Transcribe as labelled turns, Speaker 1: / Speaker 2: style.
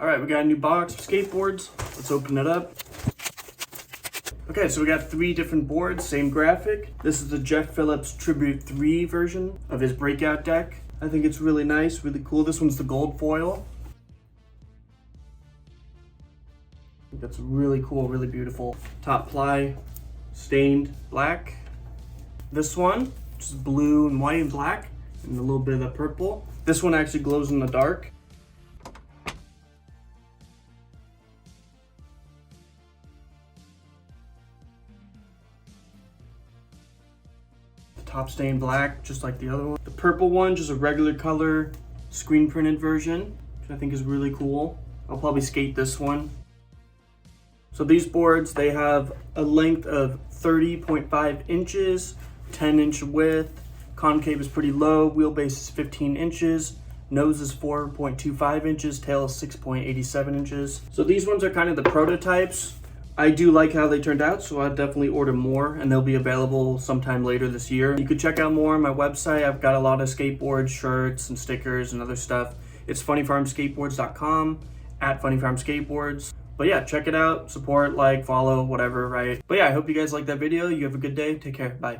Speaker 1: All right, we got a new box of skateboards. Let's open it up. Okay, so we got 3 different boards, same graphic. This is the Jeff Phillips Tribute 3 version of his breakout deck. I think it's really nice, really cool. This one's the gold foil. I think that's really cool, really beautiful. Top ply, stained black. This one, just blue and white and black, and a little bit of the purple. This one actually glows in the dark. Top stained black, just like the other one. The purple one, just a regular color, screen printed version, which I think is really cool. I'll probably skate this one. So these boards, they have a length of 30.5 inches, 10-inch width, concave is pretty low, wheelbase is 15 inches, nose is 4.25 inches, tail is 6.87 inches. So these ones are kind of the prototypes. I do like how they turned out, so I'll definitely order more, and they'll be available sometime later this year. You could check out more on my website. I've got a lot of skateboard shirts and stickers and other stuff. It's funnyfarmskateboards.com, at funnyfarmskateboards. But yeah, check it out, support, like, follow, whatever, right? But yeah, I hope you guys liked that video. You have a good day. Take care. Bye.